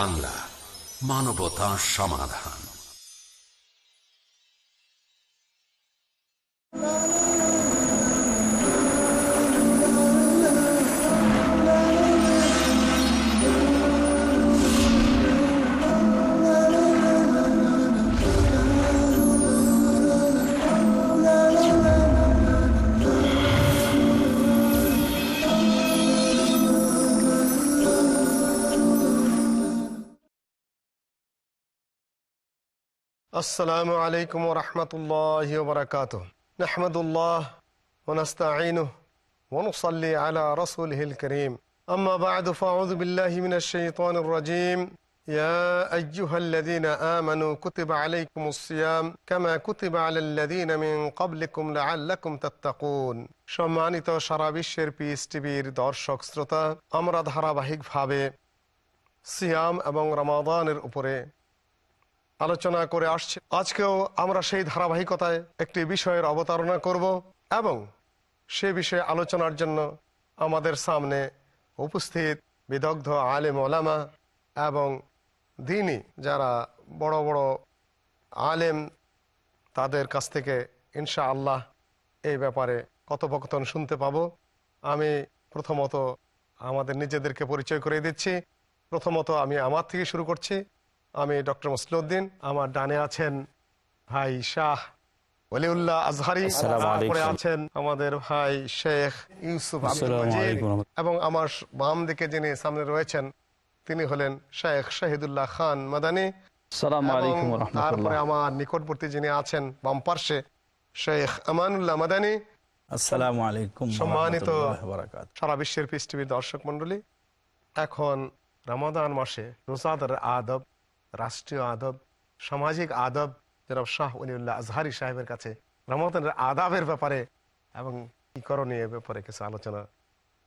বাংলা, মানবতা সমাধান। আসসালামু আলাইকুম ওয়া রাহমাতুল্লাহি ওয়া বারাকাতুহু। নাহমাদুল্লাহ ওয়া নাস্তাঈনুহু ওয়া নুসাল্লি আলা রাসূলিহিল কারীম। আম্মা বা'দু ফাআউযু বিল্লাহি মিনাশ শাইতানির রাজীম। ইয়া আইয়ুহাল্লাযীনা আমানু কুতিবা আলাইকুমুস সিয়াম কামা কুতিবা আলাল্লাযীনা মিন ক্বাবলিকুম লাআল্লাকুম তাত্তাকুন। সম্মানিত সারা বিশ্বের পিস টিভির দর্শক শ্রোতা, আমরা ধারাবাহিকভাবে সিয়াম এবং রমাদানের উপরে আলোচনা করে আসছে। আজকেও আমরা সেই ধারাবাহিকতায় একটি বিষয়ের অবতারণা করব এবং সে বিষয়ে আলোচনার জন্য আমাদের সামনে উপস্থিত বিদগ্ধ আলেম ওলামা এবং দ্বীনি যারা বড় বড় আলেম, তাদের কাছ থেকে ইনশাআল্লাহ এই ব্যাপারে কথোপকথন শুনতে পাবো। আমি প্রথমত আমাদের নিজেদেরকে পরিচয় করে দিচ্ছি। প্রথমত আমি আমার থেকে শুরু করছি। আমি ডক্টর মুসলিউদ্দিন। আমার ডানে আছেন ভাই শাহ ওলিউল্লাহ আজহারি, তারপরে আছেন আমাদের ভাই শেখ ইউসুফ আব্দুল মজিদ, এবং আমার বাম দিকে যিনি সামনে রয়েছেন তিনি হলেন শেখ শাহিদুল্লাহ খান মাদানী। তারপরে আমার নিকটবর্তী যিনি আছেন বাম পার্শ্বে শেখ আমানুল্লাহ মাদানী। আসসালামু আলাইকুম। সম্মানিত সারা বিশ্বের পিস টিভির দর্শক মন্ডলী, এখন রমাদান মাসে রোজাদার আদব, রাষ্ট্রীয় আদব, সামাজিক আদব জনাব শাহ ওলিউল্লাহ আজহারি সাহেবের কাছে রমাদানের আদাবের ব্যাপারে এবং কি করণীয় ব্যাপারে কিছু আলোচনা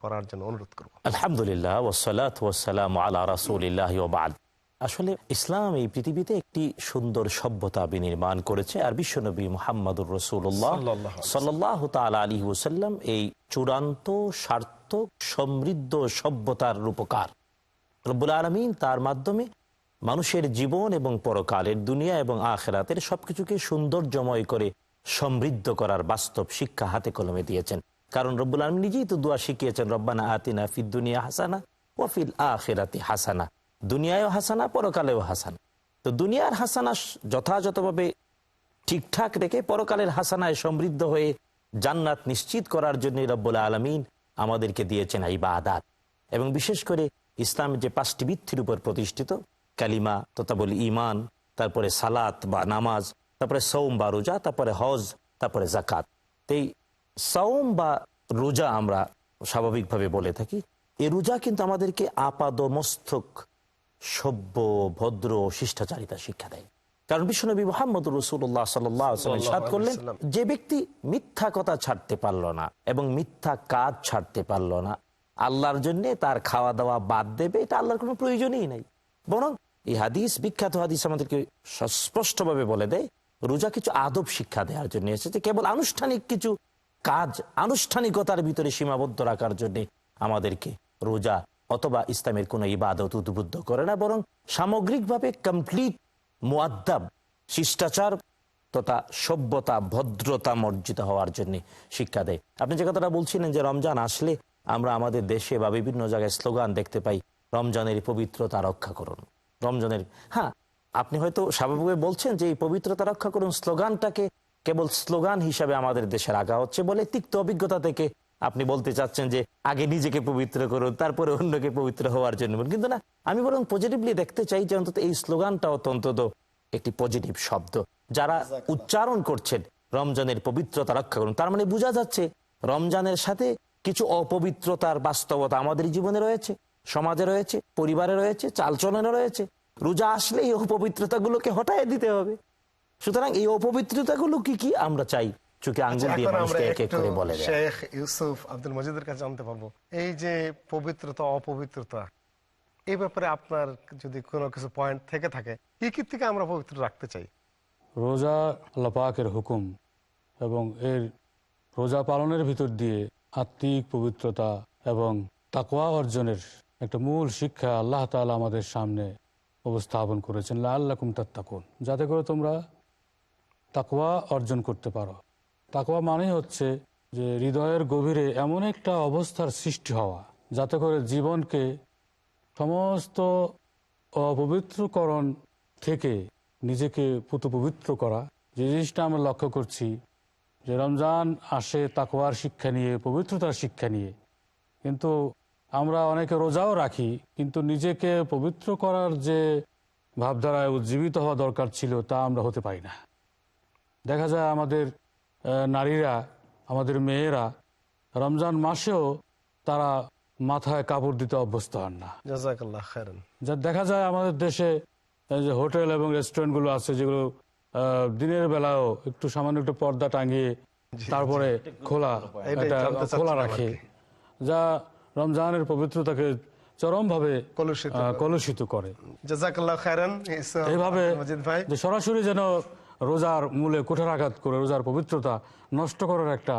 করার জন্য অনুরোধ করব। আলহামদুলিল্লাহ ওয়াসসালাতু ওয়াসসালামু আলা রাসূলিল্লাহ ওয়া বা'দ। আসলে ইসলাম এই পৃথিবীতে একটি সুন্দর সভ্যতা বিনির্মাণ করেছে, আর বিশ্বনবী মুহাম্মদুর রাসূলুল্লাহ সাল্লাল্লাহু তাআলা আলাইহি ওয়াসাল্লাম এই চূড়ান্ত সার্থক সমৃদ্ধ সভ্যতার রূপকার। রব্বুল আলামিন তার মাধ্যমে মানুষের জীবন এবং পরকালের দুনিয়া এবং আখিরাতের সবকিছুকে সৌন্দর্যময় করে সমৃদ্ধ করার বাস্তব শিক্ষা হাতে কলমে দিয়েছেন। কারণ রব্বুল আলামিন নিজেই তো দোয়া শিখিয়েছেন, রব্বানা আতিনা ফিদ দুনিয়া হাসানা ওয়া ফিল আখিরাতি হাসানা। দুনিয়ায়ও হাসানা, পরকালেও হাসানা। তো দুনিয়ার হাসানা যথাযথভাবে ঠিকঠাক রেখে পরকালের হাসানায় সমৃদ্ধ হয়ে জান্নাত নিশ্চিত করার জন্য রব্বুল আলামিন আমাদেরকে দিয়েছেন ইবাদত, এবং বিশেষ করে ইসলামের যে 5টি ভিত্তির উপর প্রতিষ্ঠিত কালিমা তথা বলি ঈমান, তারপরে সালাত বা নামাজ, তারপরে সওম বা রোজা, তারপরে হজ, তারপরে যাকাত। এই সওম বা রোজা আমরা স্বাভাবিকভাবে বলে থাকি। এই রোজা কিন্তু আমাদেরকে আপাদমস্তক সভ্য, ভদ্র, শিষ্টাচারিতা শিক্ষা দেয়। কারণ বিশ্বনবী মুহাম্মদুর রাসূলুল্লাহ সাল্লাল্লাহু আলাইহি ওয়াসাল্লাম ইরশাদ করলেন, যে ব্যক্তি মিথ্যা কথা ছাড়তে পারলো না এবং মিথ্যা কাজ ছাড়তে পারলো না, আল্লাহর জন্য তার খাওয়া দাওয়া বাদ দেবে, এটা আল্লাহর কোনো প্রয়োজনই নাই। বরং এই হাদিস, বিখ্যাত হাদিস আমাদেরকে স্পষ্টভাবে বলে দেয়, রোজা কিছু আদব শিক্ষা দেওয়ার জন্য এসেছে। কেবল আনুষ্ঠানিক কিছু কাজ, আনুষ্ঠানিকতার ভিতরে সীমাবদ্ধ রাখার জন্য আমাদেরকে রোজা অথবা ইসলামের কোনো ইবাদত উদ্বুদ্ধ করে না, বরং সামগ্রিকভাবে কমপ্লিট মুআদ্দাব, শিষ্টাচার তথা সভ্যতা, ভদ্রতা মর্জিত হওয়ার জন্য শিক্ষা দেয়। আপনি যে কথাটা বলছিলেন যে রমজান আসলে আমরা আমাদের দেশে বা বিভিন্ন জায়গায় স্লোগান দেখতে পাই, রমজানের পবিত্রতা রক্ষা করুন, রমজানের। হ্যাঁ, আপনি হয়তো স্বাভাবিকভাবে বলছেন যে এই পবিত্রতা রক্ষা করুন স্লোগানটাকে কেবল স্লোগান হিসাবে আমাদের দেশে রাখা হচ্ছে বলে তিক্ত অভিজ্ঞতা থেকে আপনি বলতে চাচ্ছেন যে আগে নিজেকে পবিত্র করুন, তারপরে অন্যকে পবিত্র হওয়ার জন্য। কিন্তু না, আমি বরং পজিটিভলি দেখতে চাই যে অন্তত এই স্লোগানটা অন্তত একটি পজিটিভ শব্দ। যারা উচ্চারণ করছেন রমজানের পবিত্রতা রক্ষা করুন, তার মানে বোঝা যাচ্ছে রমজানের সাথে কিছু অপবিত্রতার বাস্তবতা আমাদের জীবনে রয়েছে, সমাজে রয়েছে, পরিবারে রয়েছে, চালচলনে রয়েছে। রোজা আসলে এই অপবিত্রতাগুলোকে হটায় দিতে হবে। সুতরাং এই অপবিত্রতাগুলো কি কি আমরা চাই চোখে আঙ্গুল দিয়ে মানুষকে এক এক করে বলে দেয়। শেখ ইউসুফ আব্দুল মজিদের কাছে জানতে পারবো, এই যে পবিত্রতা অপবিত্রতা, এই ব্যাপারে আপনার যদি কোনো কিছু পয়েন্ট থেকে থাকে, কি কি থেকে আমরা পবিত্র রাখতে চাই? রোজা আল্লাহ পাকের হুকুম, এবং এর রোজা পালনের ভিতর দিয়ে আত্মিক পবিত্রতা এবং তাকওয়া অর্জনের একটা মূল শিক্ষা আল্লাহ তাআলা আমাদের সামনে উপস্থাপন করেছেন, লাআল্লাকুম তাত্তাকুন, যাতে করে তোমরা তাকওয়া অর্জন করতে পারো। তাকওয়া মানে হচ্ছে যে হৃদয়ের গভীরে এমন একটা অবস্থার সৃষ্টি হওয়া, যাতে করে জীবনকে সমস্ত অপবিত্রকরণ থেকে নিজেকে পুতপবিত্র করা। যে জিনিসটা আমরা লক্ষ্য করছি যে রমজান আসে তাকওয়ার শিক্ষা নিয়ে, পবিত্রতার শিক্ষা নিয়ে, কিন্তু আমরা অনেকে রোজাও রাখি, কিন্তু নিজেকে পবিত্র করার যে ভাবধারায় উজ্জীবিত হওয়া দরকার ছিল তা আমরা হতে পারি না। দেখা যায় আমাদের নারীরা, আমাদের মেয়েরা রমজান মাসেও তারা মাথায় কাপড় দিতে অভ্যস্ত হন না। জাযাকাল্লাহ খাইরান। যা দেখা যায় আমাদের দেশে যে হোটেল এবং রেস্টুরেন্টগুলো আছে, যেগুলো দিনের বেলাও একটু সামান্য একটু পর্দা টাঙিয়ে তারপরে খোলা রাখে, যা রমজানের পবিত্রতাকে চরমভাবে কলুষিত করে। জাযাকাল্লাহ খাইরান। এইভাবে যে সরাসরি যেন রোজার মূলে কুঠারাঘাত করে রোজার পবিত্রতা নষ্ট করার একটা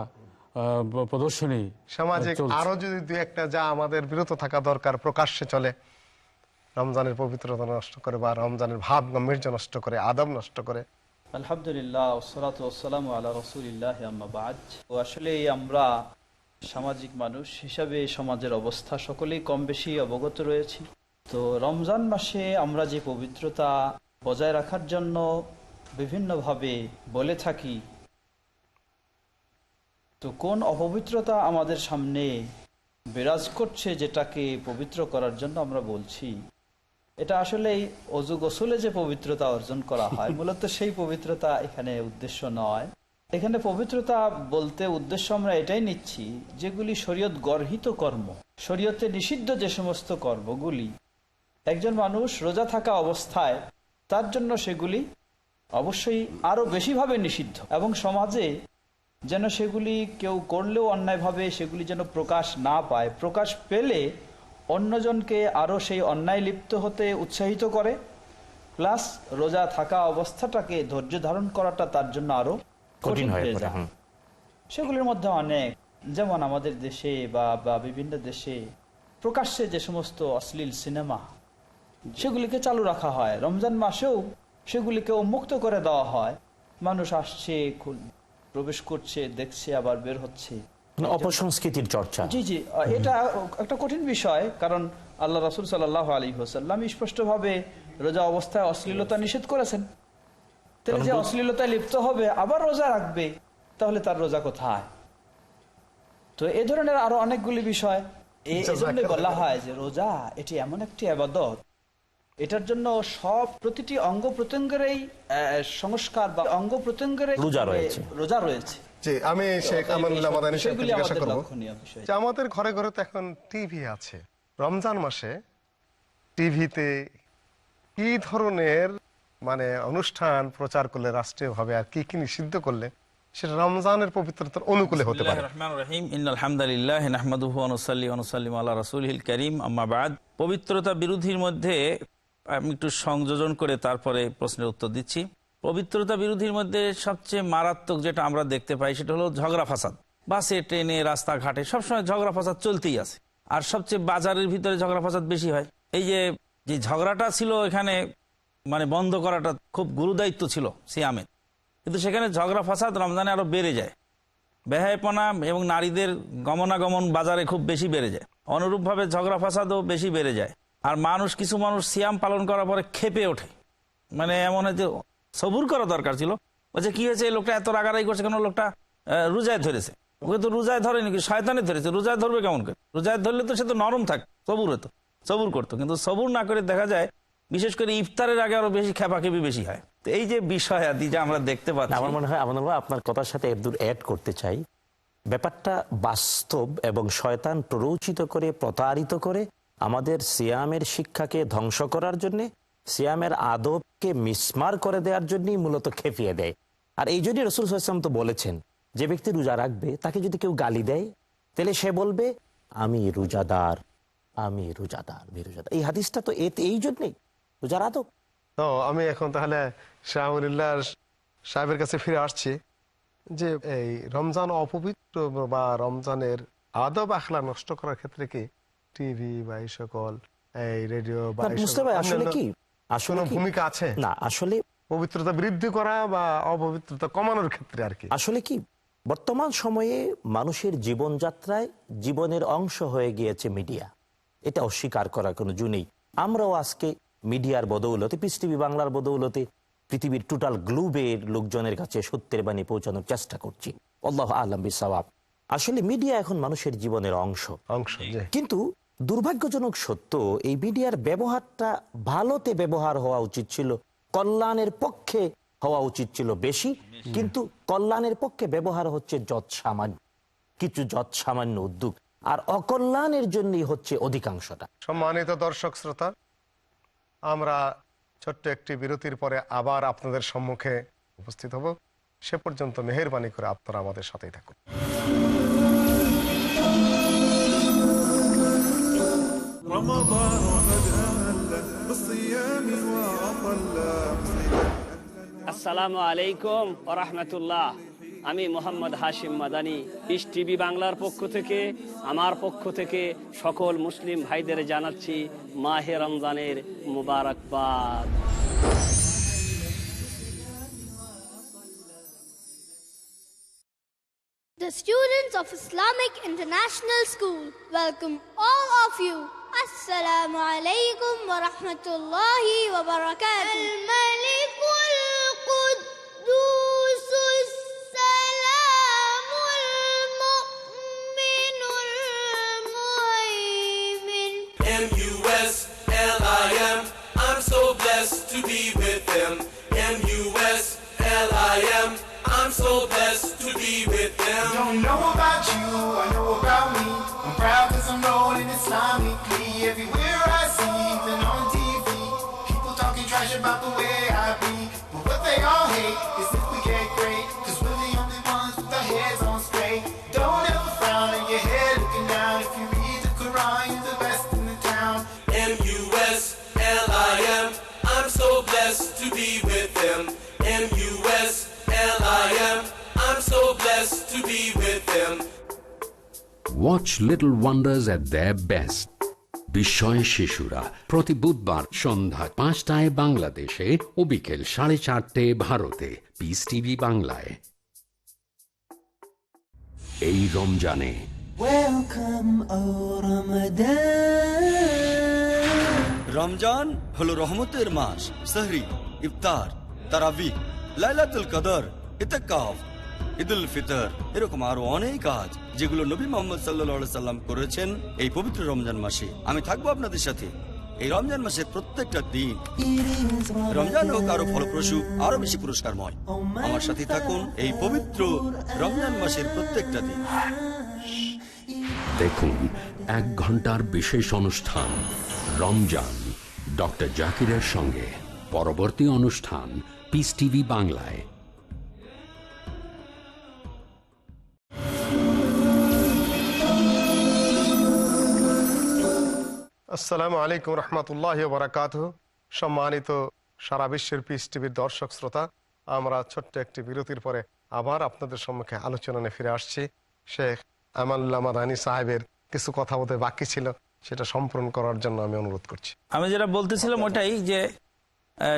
প্রদর্শনী সামাজিক আরো যদি দুই একটা যা আমাদের বিরত থাকা দরকার প্রকাশ্যে চলে, রমজানের পবিত্রতা নষ্ট করে বা রমজানের ভাব গাম্ভীর্য নষ্ট করে, আদব নষ্ট করে। আলহামদুলিল্লাহ, ওয়াসসালাতু ওয়াসসালামু আলা রাসূলিল্লাহি আম্মা বা'দ। আসলে আমরা সামাজিক মানুষ হিসাবে সমাজের অবস্থা সকলেই কম বেশি অবগত রয়েছি। তো রমজান মাসে আমরা যে পবিত্রতা বজায় রাখার জন্য বিভিন্নভাবে বলে থাকি, তো কোন অপবিত্রতা আমাদের সামনে বিরাজ করছে যেটাকে পবিত্র করার জন্য আমরা বলছি, এটা আসলেই অজু গোসলে যে পবিত্রতা অর্জন করা হয় মূলত সেই পবিত্রতা এখানে উদ্দেশ্য নয়। এখানে পবিত্রতা বলতে উদ্দেশ্য আমরা এটাই নিচ্ছি, যেগুলি শরীয়ত গর্হিত কর্ম, শরীয়তে নিষিদ্ধ যে সমস্ত কর্মগুলি একজন মানুষ রোজা থাকা অবস্থায় তার জন্য সেগুলি অবশ্যই আরো বেশিভাবে নিষিদ্ধ, এবং সমাজে যেন সেগুলি কেউ করলেও অন্যায়ভাবে সেগুলি যেন প্রকাশ না পায়, প্রকাশ পেলে অন্যজনকে আরো সেই অন্যায় লিপ্ত হতে উৎসাহিত করে, প্লাস রোজা থাকা অবস্থাটাকে ধৈর্য ধারণ করাটা তার জন্য আরো কঠিন হয়ে যায়। সেগুলির মধ্যে অনেক, যেমন আমাদের দেশে বা বিভিন্ন দেশে প্রকাশ্যে যে সমস্ত অশ্লীল সিনেমা সেগুলিকে চালু রাখা হয়, রমজান মাসেও সেগুলিকে উন্মুক্ত করে দেওয়া হয়। মানুষ আসছে, প্রবেশ করছে, দেখছে, আবার বের হচ্ছে, অপসংস্কৃতির চর্চা। জি জি, এটা একটা কঠিন বিষয়, কারণ আল্লাহ রাসূল সাল্লাল্লাহু আলাইহি ওয়াসাল্লাম স্পষ্টভাবে রোজা অবস্থায় অশ্লীলতা নিষেধ করেছেন। তাহলে যে অশ্লীলতায় লিপ্ত হবে আবার রোজা রাখবে, তাহলে তার রোজা কোথায়? তো এই ধরনের আরো অনেকগুলি বিষয়, এই জন্য বলা হয় যে রোজা এটি এমন একটি ইবাদত, এটার জন্য সব প্রতিটি অঙ্গ প্রত্যঙ্গেরই সংস্কার বা অঙ্গ প্রত্যঙ্গেরই রোজা রয়েছে। জি, আমি শেখ আমানুল্লাহ মাদানী সাহেবকে জিজ্ঞাসা করব যে আমাদের ঘরে ঘরে তো এখন টিভি আছে, রমজান মাসে টিভিতে কি ধরনের মানে অনুষ্ঠান প্রচার করলে রাষ্ট্রীয়ভাবে আর কি কি নিষিদ্ধ করলে সেটা রমজানের পবিত্রতার অনুকূলে হতে পারে? বিসমিল্লাহির রহমানির রহিম, ইন্নাল হামদালিল্লাহ নাহমাদুহু ওয়া নুসাল্লি ওয়া নুসাল্লিমু আলা রাসূলিল কারীম, আম্মা বা'দ। পবিত্রতা বিরোধীর মধ্যে আমি একটু সংযোজন করে তারপরে প্রশ্নের উত্তর দিচ্ছি। পবিত্রতা বিরোধীর মধ্যে সবচেয়ে মারাত্মক যেটা আমরা দেখতে পাই সেটা হলো ঝগড়া ফাসাদ। বাসে, ট্রেনে, রাস্তাঘাটে সবসময় ঝগড়া ফাসাদ চলতেই আছে, আর সবচেয়ে বাজারের ভিতরে ঝগড়া ফাসাদ বেশি হয়। এই যে ঝগড়াটা ছিল এখানে মানে বন্ধ করাটা খুব গুরুদায়িত্ব ছিল সিয়ামে, কিন্তু সেখানে ঝগড়া ফাসাদ রমজানে আরো বেড়ে যায়। বেহায়াপনা এবং নারীদের গমনাগমন বাজারে খুব বেশি বেড়ে যায়, অনুরূপভাবে ঝগড়া ফাসাদও বেশি বেড়ে যায়। আর কিছু মানুষ সিয়াম পালন করার পরে ক্ষেপে ওঠে, মানে এমন হয়তো সবুর করা দরকার ছিল, বলছে কি হয়েছে, এই লোকটা এত রাগারাগি করছে কেন, লোকটা রোজায় ধরেছে, ওকে তো রোজায় ধরেনি, শয়তানে ধরেছে, রোজায় ধরবে কেমন করে? রোজায় ধরলে তো সে তো নরম থাক, সবুর করতো, কিন্তু সবুর না করে দেখা যায় বিশেষ করে ইফতারের আগে আরো বেশি খেপাখেপি বেশি হয়। তো এই যে বিষয় আদি যা আমরা দেখতে পাচ্ছি, আমার মনে হয় আপনার কথার সাথে একদূর অ্যাড করতে চাই, ব্যাপারটা বাস্তব এবং শয়তান প্ররোচিত করে, প্রতারিত করে আমাদের সিয়ামের শিক্ষাকে ধ্বংস করার জন্য, সিয়ামের আদবকে মিসমার করে দেওয়ার জন্যই মূলত খেপিয়ে দেয়। আর এই জন্যই রাসূল সাল্লাল্লাহু আলাইহি ওয়াসাল্লাম তো বলেছেন, যে ব্যক্তি রোজা রাখবে তাকে যদি কেউ গালি দেয় তাহলে সে বলবে আমি রোজাদার, আমি রোজাদার, বেরোজাদার। এই হাদিসটা তো এই জন্যই রোজার আদব। তো আমি এখন তাহলে শাহুল্লাহ সাহেবের কাছে ফিরে আসছি যে এই রমজান অপবিত্র বা রমজানের আদব আখলা নষ্ট করার ক্ষেত্রে কি টিভি বা এই সকল এই রেডিও বা আসলে কি আসলে কোনো ভূমিকা আছে না, আসলে পবিত্রতা বৃদ্ধি করা বা অপবিত্রতা কমানোর ক্ষেত্রে আর কি? আসলে কি বর্তমান সময়ে মানুষের জীবনযাত্রায় জীবনের অংশ হয়ে গিয়েছে মিডিয়া, এটা অস্বীকার করার কোনো জু নেই। আমরাও আজকে মিডিয়ার বদৌলতে, পিস টিভি বাংলার বদৌলতে পৃথিবীর টোটাল গ্লোবের লোকজনের কাছে সত্যের বাণী পৌঁছানোর চেষ্টা করছি। আল্লাহু আ'লাম বিসওয়াব। আসলে মিডিয়া এখন মানুষের জীবনের অংশ। কিন্তু দুর্ভাগ্যজনক সত্য, এই মিডিয়ার ব্যবহারটা ভালোতে ব্যবহার হওয়া উচিত ছিল, কল্যাণের পক্ষে হওয়া উচিত ছিল বেশি, কিন্তু কল্যাণের পক্ষে ব্যবহার হচ্ছে যৎসামান্য কিছু যৎসামান্য উদ্যোগ, আর অকল্যাণের জন্যই হচ্ছে অধিকাংশটা। সম্মানিত দর্শক শ্রোতা, আমরা ছোট্ট একটি বিরতির পরে আবার আপনাদের সম্মুখে উপস্থিত হব। সে পর্যন্ত মেহেরবানি করে আপনারা আমাদের সাথেই থাকুন। আসসালামু আলাইকুম ওয়া রাহমাতুল্লাহ। আমি মোহাম্মদ হাশিম মাদানী, পিস টিভি বাংলার পক্ষ থেকে, আমার পক্ষ থেকে সকল মুসলিম ভাইদের জানাচ্ছি মাহে রমজানের মুবারকবাদ। The students of Islamic International School welcome all of you. Assalamu alaikum wa rahmatullahi wa barakatuh. Al-Malikul Quddusus Salamul Mu'minul Muhaymin. M-U-S-L-I-M, I'm so blessed to be with him. M-U-S-L-I-M, I'm so blessed to be with him. Don't know about you, I know about me. I'm proud cause I'm rolling Islamically. Everywhere I see, even on TV, people talking trash about the way I be. But what they all hate is if we get great, cause we're the only ones with our heads on straight. Don't ever frown on your head looking down. If you read the Quran, you're the best in the town. M-U-S-L-I-M, I'm so blessed to be with him. M-U-S-L-I-M, I'm so blessed to be with him. Watch Little Wonders at their best. বিস্ময় শিশুরা প্রতি বুধবার সন্ধ্যা 5টায় বাংলাদেশে ও বিকেল 4:30 ভারতে, piece TV বাংলায়। এই রমজানে রমজান হলো রহমতের মাস। সেহরি, ইফতার, তারাবি, লাইলাতুল কদর, ইতিকাফ, ঈদুল ফিতর, এরকম আরো অনেক কাজ যেগুলো নবী মুহাম্মদ সাল্লাল্লাহু আলাইহি সাল্লাম করেছেন এই পবিত্র রমজান মাসে। আমি থাকবো আপনাদের সাথে এই রমজান মাসের প্রত্যেকটা দিন। রমজান হোক আরো ফলপ্রসূ, আরো বেশি পুরস্কারময়। আমার সাথে থাকুন এই পবিত্র রমজান মাসের প্রত্যেকটা দিন। দেখুন 1 ঘন্টার বিশেষ অনুষ্ঠান রমজান ডক্টর জাকিরের সঙ্গে। পরবর্তী অনুষ্ঠান পিস টিভি বাংলায়। আসসালামু আলাইকুম রহমতুল্লাহি ওয়া বারাকাতুহু। সম্মানিত সারা বিশ্বের পিস টিভির দর্শক শ্রোতা, আমরা ছোট্ট একটি বিরতির পরে আবার আপনাদের সম্মুখে আলোচনা নিয়ে ফিরে আসছি। শেখ আমানুল্লাহ মাদানী সাহেবের কিছু কথা বলতে বাকি ছিল, সেটা সম্পূর্ণ করার জন্য আমি অনুরোধ করছি। আমি যেটা বলতেছিলাম ওটাই যে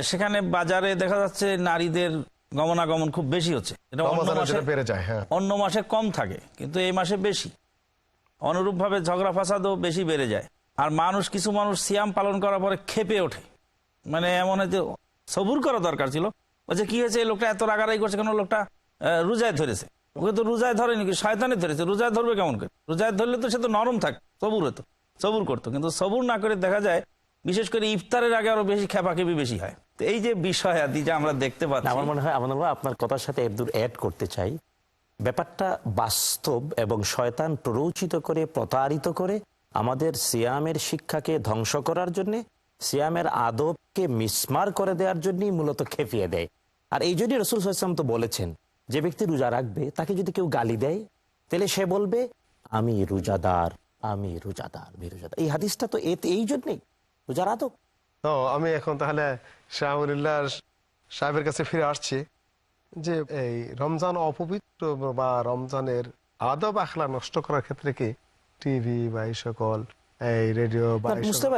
সেখানে বাজারে দেখা যাচ্ছে নারীদের গমনাগমন খুব বেশি হচ্ছে। এটা বেড়ে যায়, হ্যাঁ, অন্য মাসে কম থাকে কিন্তু এই মাসে বেশি। অনুরূপভাবে ঝগড়া ফাসাদও বেশি বেড়ে যায়। আর কিছু মানুষ সিয়াম পালন করার পরে ক্ষেপে ওঠে, মানে এমন যে সবুর করা দরকার ছিল। বলছে কি হয়েছে, এই লোকটা এত রাগারাগি করছে কেন? লোকটা রোজায় ধরেছে। ওকে তো রোজায় ধরেনি, শয়তানে ধরেছে। রোজায় ধরবে কেমন করে? রোজায় ধরলে তো সে তো নরম থাকে, সবুর হতো, সবুর করতো। কিন্তু সবুর না করে দেখা যায় বিশেষ করে ইফতারের আগে আরো বেশি খেপাখেপি বেশি হয়। তো এই যে বিষয় আদি যা আমরা দেখতে পাচ্ছি, আমার মনে হয় আপনার কথার সাথে একদূর অ্যাড করতে চাই, ব্যাপারটা বাস্তব এবং শয়তান প্ররোচিত করে, প্রতারিত করে আমাদের সিয়ামের শিক্ষাকে ধ্বংস করার জন্য, সিয়ামের আদবকে মিসমার করে দেওয়ার জন্যই মূলত খেপিয়ে দেয়। আর এই জন্যই রাসূল সাল্লাল্লাহু আলাইহি ওয়াসাল্লাম তো বলেছেন, যে ব্যক্তি রোজা রাখবে তাকে যদি কেউ গালি দেয় তাহলে সে বলবে আমি রোজাদার, আমি রোজাদার, আমি রোজাদার। এই হাদিসটা তো এই জন্যই রোজার আদব। তো আমি এখন তাহলে শাহুল্লাহ সাহেবের কাছে ফিরে আসছি যে এই রমজান অপবিত্র বা রমজানের আদব আখলা নষ্ট করার ক্ষেত্রে কি টিভি বা এই সকল এই রেডিও বা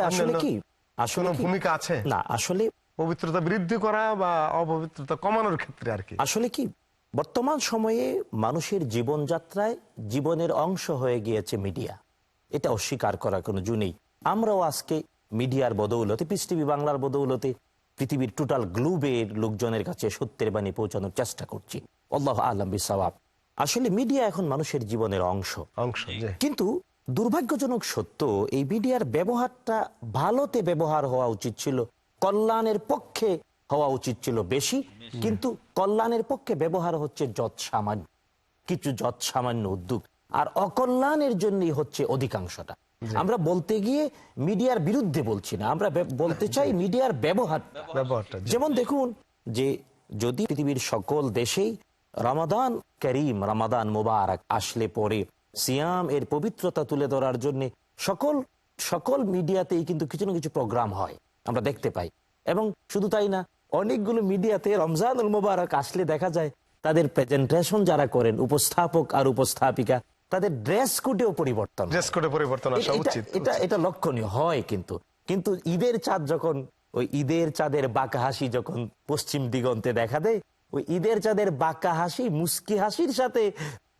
আসলে কি আসলে ভূমিকা আছে? না, আসলে পবিত্রতা বৃদ্ধি করা বা অপবিত্রতা কমানোর ক্ষেত্রে আর কি। আসলে কি বর্তমান সময়ে মানুষের জীবনযাত্রায় জীবনের অংশ হয়ে গিয়েছে মিডিয়া, এটা অস্বীকার করার কোনো জু নেই। আমরাও আজকে মিডিয়ার বদৌলতে, পিস টিভি বাংলার বদৌলতে পৃথিবীর টোটাল গ্লোবের লোকজনের কাছে সত্যের বাণী পৌঁছানোর চেষ্টা করছি। আল্লাহু আ'লাম বিসওয়াব। আসলে মিডিয়া এখন মানুষের জীবনের অংশ। কিন্তু দুর্ভাগ্যজনক সত্য, এই মিডিয়ার ব্যবহারটা ভালোতে ব্যবহার হওয়া উচিত ছিল, কল্যাণের পক্ষে হওয়া উচিত ছিল বেশি, কিন্তু কল্যাণের পক্ষে ব্যবহার হচ্ছে যৎসামান্য কিছু যৎসামান্য উদ্যোগ, আর অকল্যাণের জন্যই হচ্ছে অধিকাংশটা। আমরা বলতে গিয়ে মিডিয়ার বিরুদ্ধে বলছি না, আমরা বলতে চাই মিডিয়ার ব্যবহারটা। যেমন দেখুন যে যদি পৃথিবীর সকল দেশেই রমাদান করিম, রমাদান মুবারক আসলে পরে সিয়াম এর পবিত্রতা তুলে ধরার জন্য সকল মিডিয়াতেই কিন্তু কিছু না কিছু প্রোগ্রাম হয়, আমরা দেখতে পাই। এবং শুধু তাই না, অনেকগুলো মিডিয়াতে রমজানুল মুবারক আসলে দেখা যায় তাদের প্রেজেন্টেশন যারা করেন, উপস্থাপক আর উপস্থাপিকা, তাদের ড্রেস কোডেও পরিবর্তন আসা উচিত। এটা লক্ষণীয় হয়। কিন্তু ঈদের চাঁদ যখন, ওই ঈদের চাঁদের বাঁকা হাসি যখন পশ্চিম দিগন্তে দেখা দেয়, ওই ঈদের চাঁদের বাঁকা হাসি, মুস্কি হাসির সাথে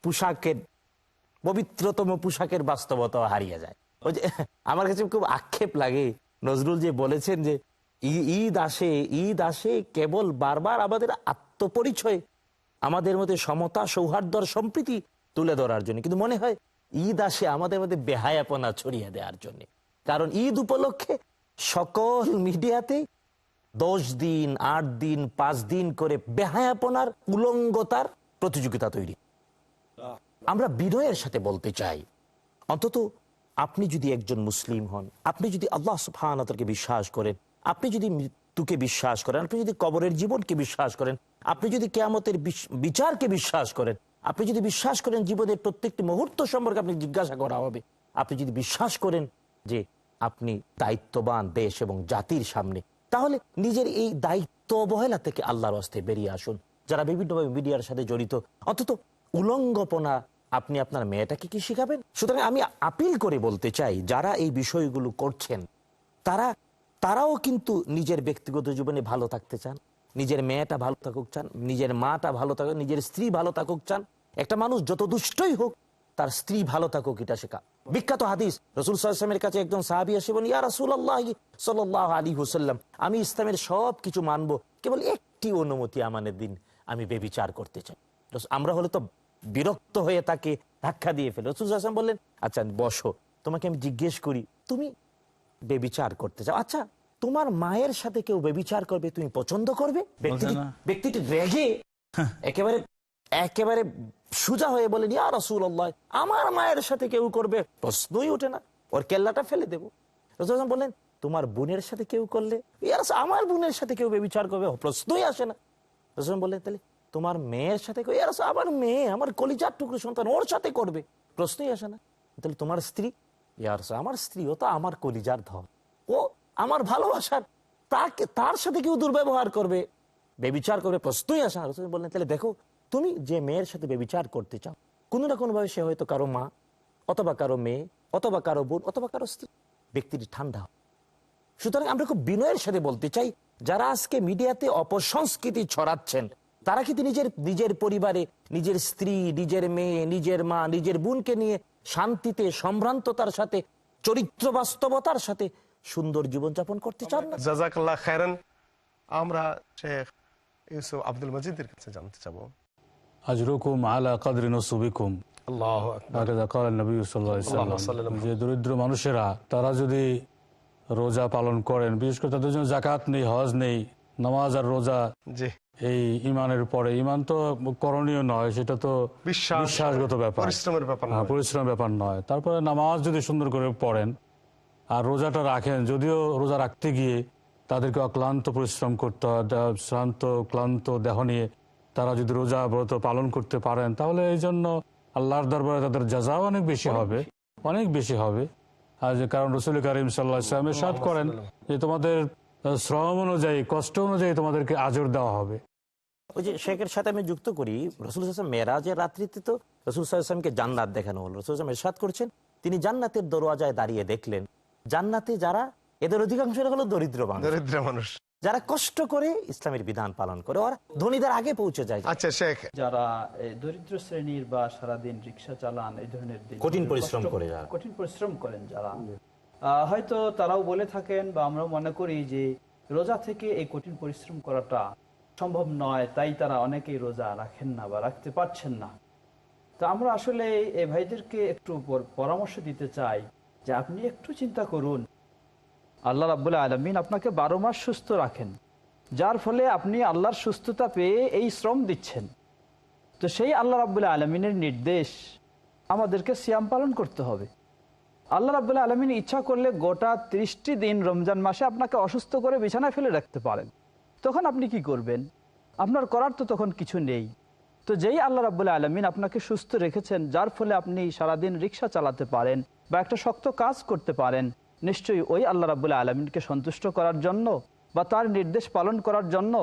পোশাকের, পবিত্রতম পোশাকের বাস্তবতা হারিয়ে যায়। ওই যে আমার কাছে খুব আক্ষেপ লাগে, নজরুল যে বলেছেন যে ঈদ আসে কেবল বারবার আমাদের আত্মপরিচয়, আমাদের মধ্যে সমতা, সৌহার্দ্য, সম্প্রীতি তুলে ধরার জন্য, কিন্তু মনে হয় ঈদ আসে আমাদের মধ্যে বেহায়াপনা ছড়িয়ে দেওয়ার জন্য। কারণ ঈদ উপলক্ষে সকল মিডিয়াতে 10 দিন, 8 দিন, 5 দিন করে বেহায়াপনার, উলঙ্গতার প্রতিযোগিতা তৈরি। আমরা বিনয়ের সাথে বলতে চাই, অন্তত আপনি যদি একজন মুসলিম হন, আপনি যদি আল্লাহ সুবহানাহু ওয়া তাআলাকে বিশ্বাস করেন, আপনি যদি মৃত্যুকে বিশ্বাস করেন, আপনি যদি কবরের জীবনকে বিশ্বাস করেন, আপনি যদি কিয়ামতের বিচারকে বিশ্বাস করেন, আপনি যদি বিশ্বাস করেন জীবনের প্রত্যেকটি মুহূর্ত সম্পর্কে আপনি জিজ্ঞাসা করা হবে, আপনি যদি বিশ্বাস করেন যে আপনি দায়িত্ববান দেশ এবং জাতির সামনে, তাহলে নিজের এই দায়িত্ব অবহেলা থেকে আল্লাহর রাস্তায় বেরিয়ে আসুন। যারা বিভিন্নভাবে মিডিয়ার সাথে জড়িত, অন্তত উলঙ্গপনা আপনি আপনার মেয়েটাকে কি শিখাবেন? সুতরাং আমি আপিল করে বলতে চাই, যারা এই বিষয়গুলো করছেন তারাও কিন্তু নিজের ব্যক্তিগত জীবনে ভালো থাকতে চান, নিজের মেয়েটা ভালো থাকুক চান, নিজের মাটা ভালো থাকুক, নিজের স্ত্রী ভালো থাকুক চান। একটা মানুষ যত দুষ্টই হোক, তার স্ত্রী ভালো থাকুক, এটা শেখা। বিখ্যাত হাদিস, রাসূল সাল্লাল্লাহু আলাইহি ওয়াসাল্লামের কাছে একজন সাহাবী এসে বলেন, ইয়া রাসূলুল্লাহ সাল্লাল্লাহু আলাইহি ওয়াসাল্লাম, আমি ইসলামের সব কিছু মানবো, কেবল একটি অনুমতি আমাদের দিন, আমি ব্যভিচার করতে চাই। আমরা হলে তো বিরক্ত হয়ে তাকে ধাক্কা দিয়ে ফেলে। রাসূল সাল্লাল্লাহু আলাইহি ওয়াসাল্লাম বললেন, আচ্ছা বসো, তোমাকে আমি জিজ্ঞেস করি, তুমি ব্যভিচার করতে চাও, আচ্ছা তোমার মায়ের সাথে কেউ ব্যভিচার করবে, তুমি পছন্দ করবে? ব্যক্তিটি রেগে একেবারে সোজা হয়ে বলেন, ইয়া রাসূলুল্লাহ, আমার মায়ের সাথে কেউ করবে, প্রশ্নই ওঠে না, ওর কেল্লাটা ফেলে দেবো। রাসূল বললেন, তোমার বোনের সাথে কেউ করলে, আমার বোনের সাথে কেউ ব্যভিচার করবে, প্রশ্নই আসে না। রাসূল বললেন, তাহলে তোমার মেয়ের সাথে কেউ, আমার মেয়ে, আমার কলিজার টুকরো সন্তান, ওর সাথে করবে, প্রশ্নই আসে না। তাহলে তোমার স্ত্রী, আমার স্ত্রী, ও তো আমার কলিজার ধন, ও আমার ভালোবাসার, তার সাথে কেউ দুর্ব্যবহার করবে, ব্যভিচার করবে, প্রশ্নই আসে না। রাসূল বললেন, তাহলে দেখো, তুমি যে মেয়ের সাথে ব্যভিচার করতে চাও, কোনো না কোনো ভাবে সে হয়তো কারো মা, অথবা কারো মেয়ে, অথবা কারো বোন, অথবা কারো স্ত্রী। ব্যক্তিটি ঠান্ডা। সুতরাং আমরা খুব বিনয়ের সাথে বলতে চাই, যারা আজকে মিডিয়াতে অপসংস্কৃতি ছড়াচ্ছেন, তারা কিন্তু নিজের পরিবারে নিজের স্ত্রী, নিজের মেয়ে, নিজের মা, নিজের বোনকে নিয়ে শান্তিতে, সম্ভ্রান্ততার সাথে, চরিত্র বাস্তবতার সাথে সুন্দর জীবনযাপন করতে চান না। জাযাকাল্লাহ খায়রান। আমরা শেখ ইউসুফ আব্দুল মজিদের কাছে জানতে চাবো, আজরুকুম আলা কদরি নসুবিকুম, আল্লাহু আকবার, ক্বালা নবী সাল্লাল্লাহু আলাইহি ওয়াসাল্লাম। যে দরিদ্র মানুষেরা, তারা যদি রোজা পালন করেন, বিশেষ করে তাদের জন্য যাকাত নেই, হজ নেই, নামাজ আর রোজা এই ইমানের পরে, ইমান তো করণীয় নয়, সেটা তো বিশ্বাসগত ব্যাপার, পরিশ্রমের ব্যাপার নয়। তারপরে নামাজ যদি সুন্দর করে পড়েন আর রোজাটা রাখেন, যদিও রোজা রাখতে গিয়ে তাদেরকে অক্লান্ত পরিশ্রম করতে হয়, শ্রান্ত ক্লান্ত দেহ নিয়ে তারা যদি রোজা ব্রত পালন করতে পারেন, তাহলে এই জন্য আল্লাহর দরবারে তাদের জাযাও অনেক বেশি হবে, অনেক বেশি হবে। আর যে কারণ রাসূল কারীম সাল্লাল্লাহু আলাইহি ওয়াসাল্লাম ইরশাদ করেন যে তোমাদের শ্রম অনুযায়ী, কষ্ট অনুযায়ী তোমাদেরকে আজর দেওয়া হবে। ওই যে শেখের সাথে আমি যুক্ত করি, রাসূল সাল্লাল্লাহু আলাইহি ওয়াসাল্লাম মেরাজের রাত্রিতে তো রাসূল সাল্লাল্লাহু আলাইহি ওয়াসাল্লামকে জান্নাত দেখানো হলো। রাসূল সাল্লাল্লাহু আলাইহি ওয়াসাল্লাম ইরশাদ করেছেন, তিনি জান্নাতের দরওয়াজায় দাঁড়িয়ে দেখলেন, জান্নাতে যারা, এদের অধিকাংশ হলো দরিদ্র মানুষ, যারা কষ্ট করে ইসলামের বিধান পালন করে, ওরা ধনীদের আগে পৌঁছে যায়। আচ্ছা শেখ, যারা দরিদ্র শ্রেণীর বা সারাদিন রিক্সা চালান, এই ধরনের কঠিন পরিশ্রম করে, কঠিন পরিশ্রম করেন যারা, হয়তো তারাও বলে থাকেন বা আমরাও মনে করি যে রোজা থেকে এই কঠিন পরিশ্রম করাটা সম্ভব নয়, তাই তারা অনেকেই রোজা রাখেন না বা রাখতে পারছেন না। তো আমরা আসলে এই ভাইদেরকে একটু পরামর্শ দিতে চাই যে আপনি একটু চিন্তা করুন, আল্লাহ রাব্বুল আলামিন আপনাকে 12 মাস সুস্থ রাখেন, যার ফলে আপনি আল্লাহর সুস্থতা পেয়ে এই শ্রম দিচ্ছেন। তো সেই আল্লাহ রাব্বুল আলামিনের নির্দেশ আমাদেরকে সিয়াম পালন করতে হবে। আল্লাহ রাব্বুল আলামিন ইচ্ছা করলে গোটা 30টি দিন রমজান মাসে আপনাকে অসুস্থ করে বিছানায় ফেলে রাখতে পারেন। তখন আপনি কি করবেন? আপনার করার তো তখন কিছু নেই। তো যেই আল্লাহ রাব্বুল আলামিন আপনাকে সুস্থ রেখেছেন, যার ফলে আপনি সারাদিন রিক্সা চালাতে পারেন বা একটা শক্ত কাজ করতে পারেন, নিশ্চয়ই ওই আল্লাহ রাব্বুল আলামিনকে সন্তুষ্ট করার জন্য বা তার নির্দেশ পালন করার জন্য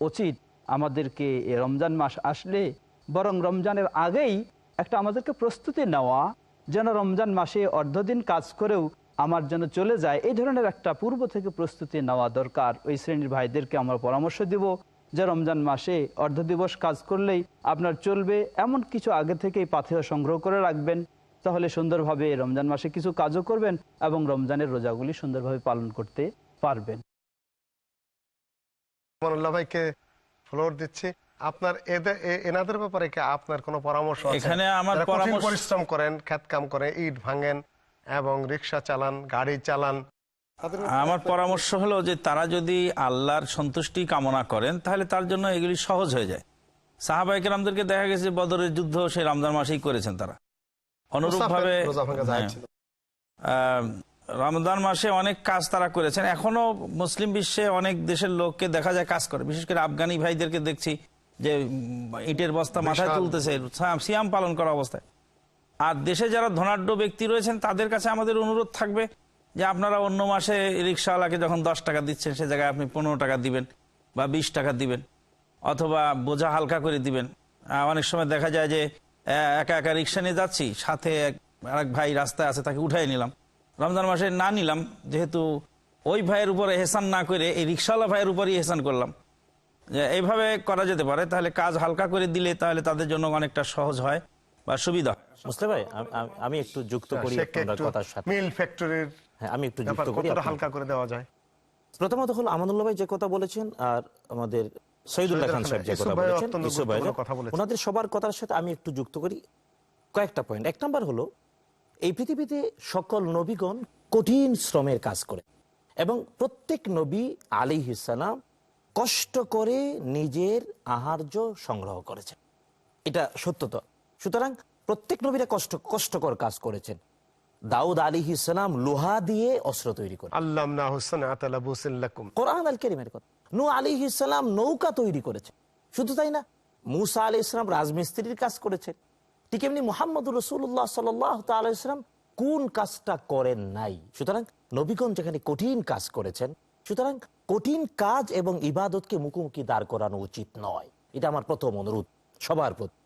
উচিত আমাদেরকে এই রমজান মাস আসলে বরং রমজানের আগেই একটা আমাদেরকে প্রস্তুতি নেওয়া, যেন রমজান মাসে অর্ধদিন কাজ করেও আমার জন্য চলে যায়, এই ধরনের একটা পূর্ব থেকে প্রস্তুতি নেওয়া দরকার। ওই শ্রেণীর ভাইদেরকে আমরা পরামর্শ দিব যে রমজান মাসে অর্ধ দিবস কাজ করলেই আপনার চলবে, এমন কিছু আগে থেকেই পাথেয় সংগ্রহ করে রাখবেন, তাহলে সুন্দরভাবে রমজান মাসে কিছু কাজও করবেন এবং রমজানের রোজাগুলি সুন্দরভাবে পালন করতে পারবেন। আমানুল্লাহ ভাইকে ফ্লোর দিচ্ছি, আপনার এনাদের ব্যাপারে কি আপনার কোনো পরামর্শ আছে? এখানে আমার পরিশ্রম করেন, খেত কাম করে, ইট ভাঙেন এবং রিক্সা চালান, গাড়ি চালান, আমার পরামর্শ হলো যে তারা যদি আল্লাহর সন্তুষ্টি কামনা করেন তাহলে তার জন্য এগুলি সহজ হয়ে যায়। সাহাবায়ে কেরামদেরকে দেখা গেছে বদরের যুদ্ধ সেই রমজান মাসেই করেছেন তারা। অনুরূপভাবে রমজান মাসে অনেক কাজ তারা করেছেন। এখনো মুসলিম বিশ্বে অনেক দেশের লোককে দেখা যায় কাজ করে, বিশেষ করে আফগানি ভাইদেরকে দেখছি যে ইটের বস্তা মাথায় তুলতেছে সিয়াম পালন করা অবস্থায়। আর দেশে যারা ধনাঢ্য ব্যক্তি রয়েছেন তাদের কাছে আমাদের অনুরোধ থাকবে যে আপনারা অন্য মাসে রিক্সাওয়ালাকে যখন 10 টাকা দিচ্ছেন সে জায়গায় আপনি 15 টাকা দিবেন বা 20 টাকা দিবেন, অথবা বোঝা হালকা করে দিবেন। অনেক সময় দেখা যায় যে একা একা রিক্সা নিয়ে যাচ্ছি, সাথে আরেক ভাই রাস্তায় আছে, তাকে উঠাই নিলাম। রমজান মাসে না নিলাম, যেহেতু ওই ভাইয়ের উপরে এহসান না করে এই রিক্সাওয়ালা ভাইয়ের উপরই এহসান করলাম। এইভাবে করা যেতে পারে, তাহলে কাজ হালকা করে দিলে তাহলে তাদের জন্য অনেকটা সহজ হয় বা সুবিধা। মুস্তাফা ভাই, আমি একটু যুক্ত করি আপনার কথার সাথে। মিল ফ্যাক্টরির আমি একটু যুক্ত করি, কতটা হালকা করে দেওয়া যায়। প্রথমত হলো আমানুল্লাহ ভাই যে কথা বলেছেন আর আমাদের শহীদুল্লাহ খান সাহেব যে কথা বলেছেন, ওনাদের সবার কথার সাথে আমি একটু যুক্ত করি কয়েকটা পয়েন্ট। 1 নম্বর হলো এই পৃথিবীতে সকল নবীগণ কঠিন শ্রমের কাজ করে এবং প্রত্যেক নবী আলাইহিস সালাম কষ্ট করে নিজের আহার্য সংগ্রহ করেছেন, এটা সত্যতা। সুতরাং প্রত্যেক নবীরা কষ্টকর কাজ করেছেন। দাউদ আলাইহিস সালাম লোহা দিয়ে অস্ত্র তৈরি করেন, কোরআন আল কারীমের কথা। নূহ আলাইহিস সালাম নৌকা তৈরি করেছেন। শুধু তাই না, মূসা আলাইহিস সালাম রাজমিস্ত্রির কাজ করেছেন। ঠিক এমনি মুহাম্মদুর রাসূলুল্লাহ সাল্লাল্লাহু তাআলা আলাইহি ওয়াসাল্লাম কোন কাজটা করেন নাই? সুতরাং নবীগণ যেখানে কঠিন কাজ করেছেন, সুতরাং কঠিন কাজ এবং ইবাদতকে মুখোমুখি দাঁড় করানো উচিত নয়। এটা আমার প্রথম অনুরোধ সবার প্রতি।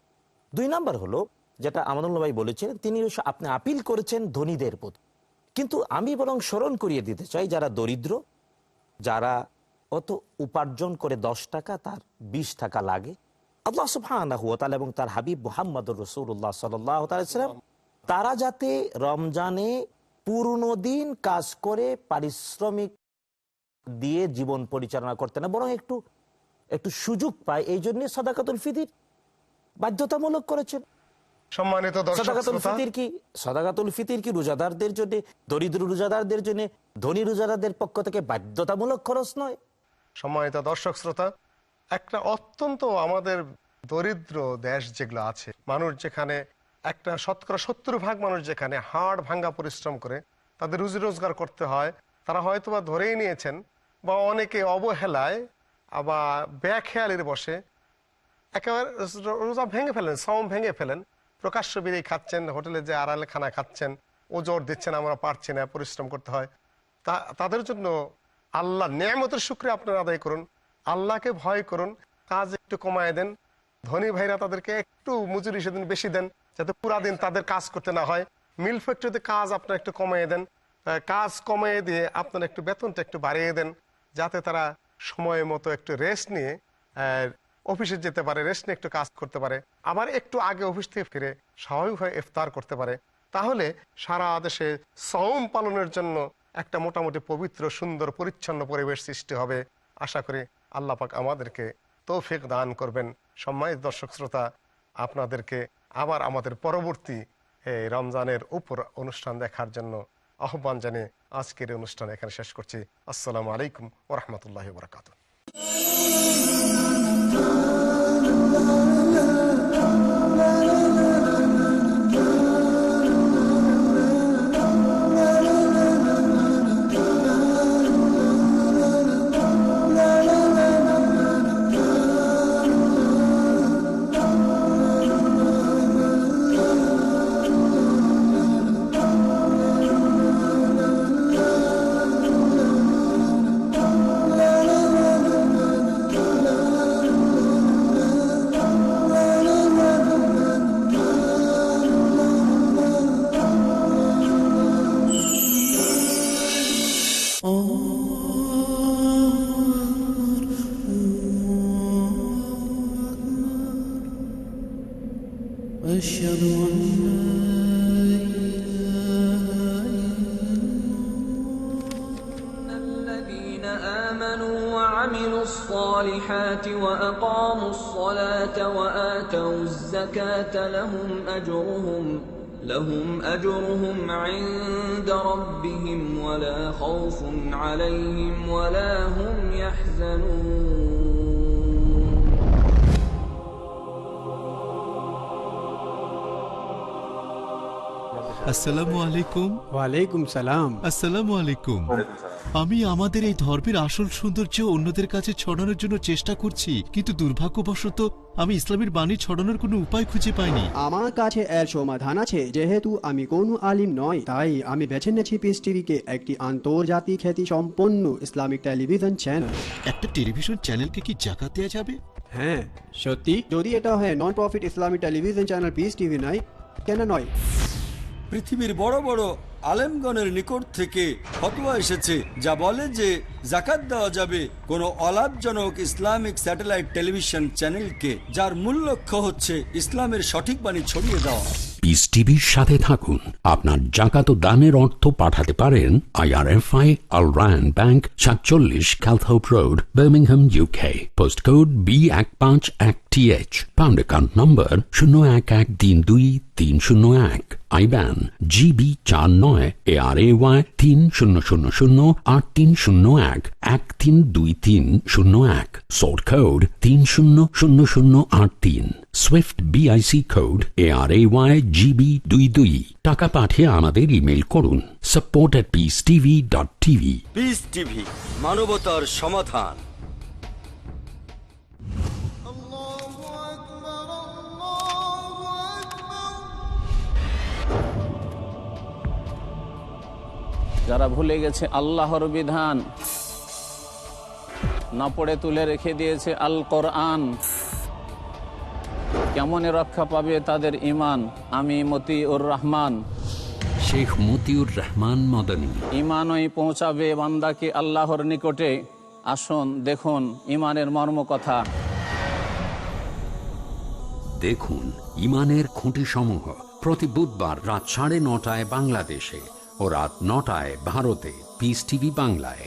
2 নম্বর হলো যেটা আমানুল্লাহ ভাই বলেছেন, তিনি আপনি আপিল করেছেন ধনীদের প্রতি, কিন্তু আমি বরং স্মরণ করিয়ে দিতে চাই যারা দরিদ্র, যারা অত উপার্জন করে 10 টাকা তার 20 টাকা লাগে, আল্লাহ সুবহানাহু ওয়া তাআলা এবং তার হাবিব মুহাম্মদুর রাসূলুল্লাহ সাল্লাল্লাহু আলাইহি ওয়াসাল্লাম তারা যাতে রমজানে পূর্ণ দিন কাজ করে পারিশ্রমিক দিয়ে জীবন পরিচালনা করতে না, বরং একটু সুযোগ পায়, এই জন্য সাদাকাতুল ফিতর বাধ্যতামূলক করেছেন। সম্মানিত দর্শক, সাদাকাতুল ফিতর কি রোজাদারদের জন্য, দরিদ্র রোজাদারদের জন্য, ধনী রোজাদারদের পক্ষ থেকে বাধ্যতামূলক খরচ নয়? সম্মানিত দর্শক শ্রোতা, একটা অত্যন্ত আমাদের দরিদ্র দেশ যেগুলো আছে, মানুষ যেখানে একটা 70% মানুষ যেখানে হাড় ভাঙ্গা পরিশ্রম করে তাদের রুজি রোজগার করতে হয়, তারা হয়তো বা ধরেই নিয়েছেন বা অনেকে অবহেলায় বা বেখেয়ালির বসে একেবারে রোজা ভেঙে ফেলেন, সাওম ভেঙে ফেলেন, প্রকাশ্য বিড়ি খাচ্ছেন, হোটেলে যে আড়ালে খানা খাচ্ছেন, ও জোর দিচ্ছেন আমরা পারছি না, পরিশ্রম করতে হয়। তাদের জন্য আল্লাহ নেয়ামতের শুকরিয়া আপনারা আদায় করুন, আল্লাহকে ভয় করুন, কাজ একটু কমায় দেন। ধনী ভাইরা তাদেরকে একটু মজুরি সেদিন বেশি দেন, যাতে পুরা দিন তাদের কাজ করতে না হয়। মিল ফ্যাক্টরিতে কাজ আপনারা একটু কমিয়ে দেন, কাজ কমিয়ে দিয়ে আপনারা একটু বেতনটা একটু বাড়িয়ে দেন, যাতে তারা সময় মতো একটু রেস্ট নিয়ে অফিসে যেতে পারে, রেস্ট নিয়ে একটু কাজ করতে পারে, আবার একটু আগে অফিস থেকে ফিরে স্বাভাবিকভাবে ইফতার করতে পারে, তাহলে সারা দেশে সওম পালনের জন্য একটা মোটামুটি পবিত্র সুন্দর পরিচ্ছন্ন পরিবেশ সৃষ্টি হবে। আশা করি আল্লাহ পাক আমাদেরকে তৌফিক দান করবেন। সম্মানিত দর্শক শ্রোতা, আপনাদেরকে আবার আমাদের পরবর্তী এই রমজানের উপর অনুষ্ঠান দেখার জন্য আহ্বান জানিয়ে আজকের অনুষ্ঠান এখানে শেষ করছি। আসসালামু আলাইকুম ওয়া রাহমাতুল্লাহি ওয়া বারাকাতুহু। أشهد أن الذين آمنوا وعملوا الصالحات وأقاموا الصلاة وآتوا الزكاة لهم أجرهم عند ربهم ولا خوف عليهم ولا هم يحزنون আসসালামু আলাইকুম। ওয়ালাইকুম সালাম। আসসালামু আলাইকুম। আমি আমাদের এই ধর্মের আসল সৌন্দর্য অন্যদের কাছে ছড়ানোর জন্য চেষ্টা করছি, কিন্তু দুর্ভাগ্যবশত আমি ইসলামের বাণী ছড়ানোর কোনো উপায় খুঁজে পাইনি। আমার কাছে এর সমাধান আছে। যেহেতু আমি কোনো আলিম নই, তাই আমি বেছে নিয়েছি পিস টিভিকে, একটি আন্তর্জাতিক খ্যাতি সম্পন্ন ইসলামিক টেলিভিশন চ্যানেল। একটা টেলিভিশন চ্যানেলকে কি জাকাত দেওয়া যাবে? হ্যাঁ সত্যি, যদি এটা হয় non profit Islamic television channel piece TV নয়, কেন নয়? পৃথিবীর বড় বড় আলেমগণের নিকট থেকে ফতোয়া এসেছে যা বলে যে জাকাত দেওয়া যাবে কোনো অলাভজনক ইসলামিক স্যাটেলাইট টেলিভিশন চ্যানেলকে, যার মূল লক্ষ্য হচ্ছে ইসলামের সঠিক বাণী ছড়িয়ে দেওয়া। পিস টিভির সাথে থাকুন। আপনার জাকাত ও দানের অর্থ পাঠাতে পারেন IRFI Al Rand Bank 47 Calthorpe Road, Birmingham, UK. Postcode B151TH. Pound account number 01132301. IBAN GB49 ARAY 30008301 132301. Sort code 300083. Swift BIC code ARAY GB22. টাকা পাঠিয়ে আমাদের ইমেল করুন support@peacetv.tv। পিস টিভি, মানবতার সমাধান। যারা ভুলে গেছে আল্লাহর বিধান, না পড়ে তুলে রেখে দিয়েছে আল কোরআন, কেমনে রক্ষা পাবে তাদের ঈমান? আমি মতিউর রহমান, শেখ মতিউর রহমান মদনী। ঈমানই পৌঁছাবে বান্দাকে আল্লাহর নিকটে। আসুন দেখুন ঈমানের মর্ম কথা। দেখুন ঈমানের খুঁটি সমূহ প্রতি বুধবার রাত 9:30 বাংলাদেশে ও রাত 9টায় ভারতে। পিস টিভি বাংলায়।